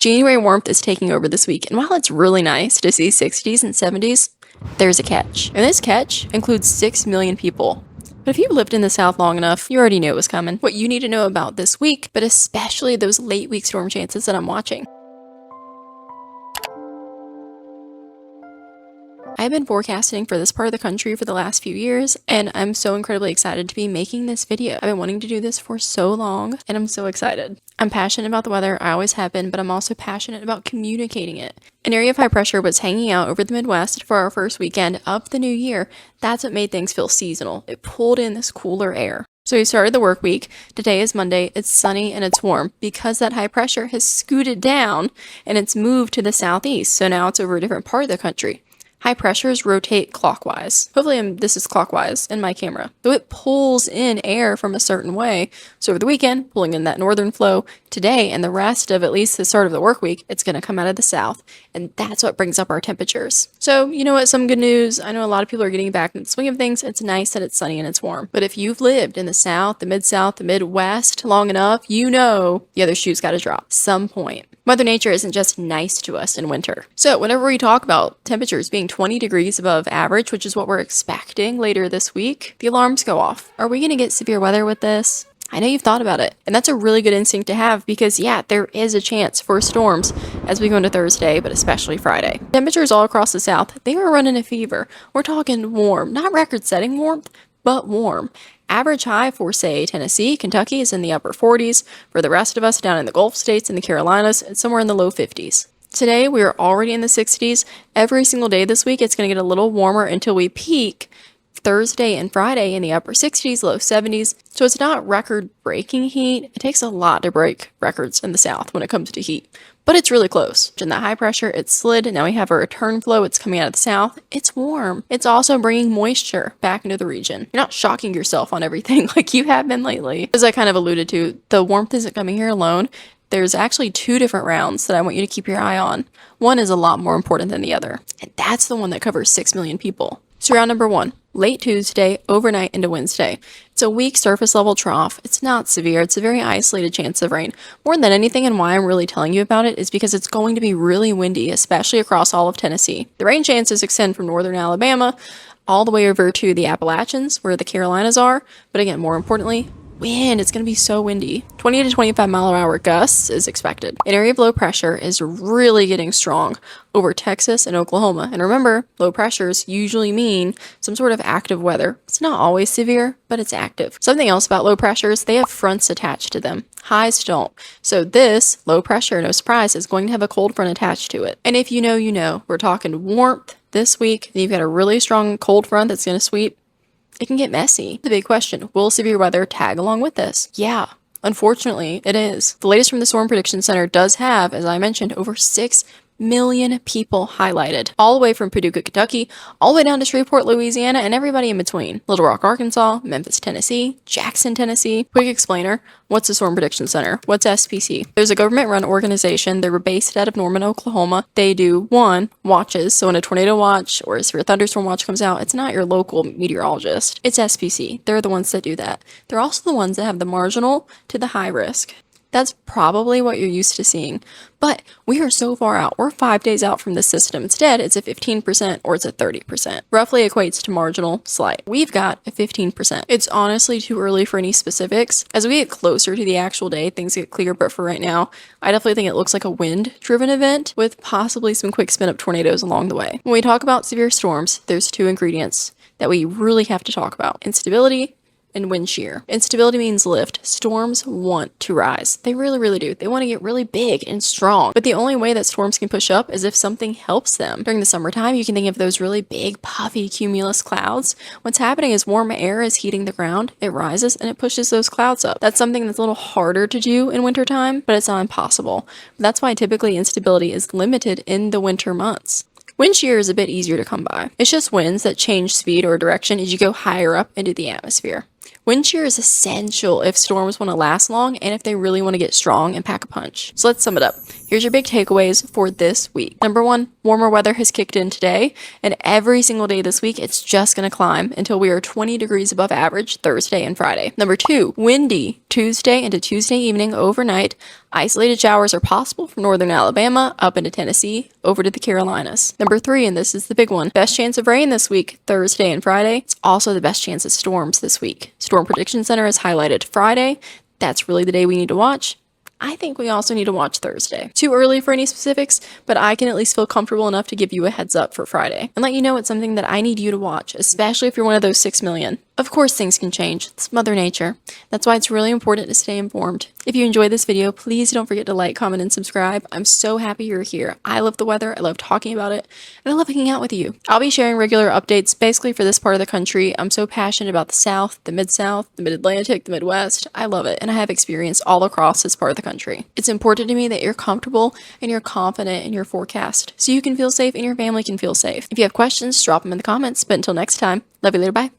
January warmth is taking over this week, and while it's really nice to see 60s and 70s, there's a catch. And this catch includes 6 million people. But if you've lived in the South long enough, you already knew it was coming. What you need to know about this week, but especially those late week storm chances that I'm watching. I've been forecasting for this part of the country for the last few years, and I'm so incredibly excited to be making this video. I've been wanting to do this for so long, and I'm so excited. I'm passionate about the weather, I always have been, but I'm also passionate about communicating it. An area of high pressure was hanging out over the Midwest for our first weekend of the new year. That's what made things feel seasonal. It pulled in this cooler air. So we started the work week. Today is Monday. It's sunny and it's warm because that high pressure has scooted down and it's moved to the southeast. So now it's over a different part of the country. High pressures rotate clockwise. Hopefully this is clockwise in my camera. Though it pulls in air from a certain way. So over the weekend, pulling in that northern flow. Today and the rest of at least the start of the work week, it's going to come out of the south. And that's what brings up our temperatures. So you know what, some good news. I know a lot of people are getting back in the swing of things. It's nice that it's sunny and it's warm. But if you've lived in the south, the mid-south, the midwest long enough, you know the other shoe's got to drop some point. Mother Nature isn't just nice to us in winter. So whenever we talk about temperatures being 20 degrees above average, which is what we're expecting later this week, the alarms go off. Are we going to get severe weather with this? I know you've thought about it, and that's a really good instinct to have because, yeah, there is a chance for storms as we go into Thursday, but especially Friday. Temperatures all across the south, they are running a fever. We're talking warm, not record-setting warmth, but warm. Average high for, say, Tennessee, Kentucky is in the upper 40s. For the rest of us down in the Gulf states and the Carolinas, it's somewhere in the low 50s. Today, we are already in the 60s. Every single day this week, it's going to get a little warmer until we peak Thursday and Friday in the upper 60s, low 70s. So it's not record-breaking heat. It takes a lot to break records in the South when it comes to heat. But it's really close. In that high pressure, it's slid. Now we have a return flow. It's coming out of the south. It's warm. It's also bringing moisture back into the region. You're not shocking yourself on everything like you have been lately. As I kind of alluded to, the warmth isn't coming here alone. There's actually 2 different rounds that I want you to keep your eye on. One is a lot more important than the other. And that's the one that covers 6 million people. So round number 1, late Tuesday, overnight into Wednesday. It's a weak surface level trough. It's not severe. It's a very isolated chance of rain. More than anything, and why I'm really telling you about it is because it's going to be really windy, especially across all of Tennessee. The rain chances extend from northern Alabama all the way over to the Appalachians, where the Carolinas are. But again, more importantly, wind. It's going to be so windy. 20 to 25 mile per hour gusts is expected. An area of low pressure is really getting strong over Texas and Oklahoma. And remember, low pressures usually mean some sort of active weather. It's not always severe, but it's active. Something else about low pressures, they have fronts attached to them. Highs don't. So this low pressure, no surprise, is going to have a cold front attached to it. And if you know, you know. We're talking warmth this week. You've got a really strong cold front that's going to sweep. It can get messy. The big question, will severe weather tag along with this? Yeah, unfortunately, it is. The latest from the Storm Prediction Center does have, as I mentioned, over 6 million people highlighted, all the way from Paducah, Kentucky, all the way down to Shreveport, Louisiana, and everybody in between. Little Rock, Arkansas, Memphis, Tennessee, Jackson, Tennessee. Quick explainer, what's the Storm Prediction Center? What's SPC? There's a government-run organization. They're based out of Norman, Oklahoma. They do, 1, watches. So when a tornado watch or a severe thunderstorm watch comes out, it's not your local meteorologist. It's SPC. They're the ones that do that. They're also the ones that have the marginal to the high risk. That's probably what you're used to seeing. But we are so far out. We're 5 days out from the system. Instead, it's a 15% or it's a 30%. Roughly equates to marginal slight. We've got a 15%. It's honestly too early for any specifics. As we get closer to the actual day, things get clear. But for right now, I definitely think it looks like a wind-driven event with possibly some quick spin-up tornadoes along the way. When we talk about severe storms, there's 2 ingredients that we really have to talk about. Instability and wind shear. Instability means lift. Storms want to rise. They really, really do. They want to get really big and strong. But the only way that storms can push up is if something helps them. During the summertime, you can think of those really big, puffy cumulus clouds. What's happening is warm air is heating the ground. It rises and it pushes those clouds up. That's something that's a little harder to do in wintertime, but it's not impossible. That's why typically instability is limited in the winter months. Wind shear is a bit easier to come by. It's just winds that change speed or direction as you go higher up into the atmosphere. Wind shear is essential if storms want to last long and if they really want to get strong and pack a punch. So let's sum it up. Here's your big takeaways for this week. Number one, warmer weather has kicked in today, and every single day this week it's just going to climb until we are 20 degrees above average Thursday and Friday. Number two, windy Tuesday into Tuesday evening overnight. Isolated showers are possible from northern Alabama up into Tennessee over to the Carolinas. Number three, and this is the big one, best chance of rain this week, Thursday and Friday. It's also the best chance of storms this week. Storm Prediction Center has highlighted Friday. That's really the day we need to watch. I think we also need to watch Thursday. Too early for any specifics, but I can at least feel comfortable enough to give you a heads up for Friday and let you know it's something that I need you to watch, especially if you're one of those 6 million. Of course, things can change. It's Mother Nature. That's why it's really important to stay informed. If you enjoyed this video, please don't forget to like, comment, and subscribe. I'm so happy you're here. I love the weather, I love talking about it, and I love hanging out with you. I'll be sharing regular updates basically for this part of the country. I'm so passionate about the South, the Mid-South, the Mid-Atlantic, the Midwest. I love it, and I have experience all across this part of the country. It's important to me that you're comfortable and you're confident in your forecast so you can feel safe and your family can feel safe. If you have questions, drop them in the comments. But until next time, love you later, bye.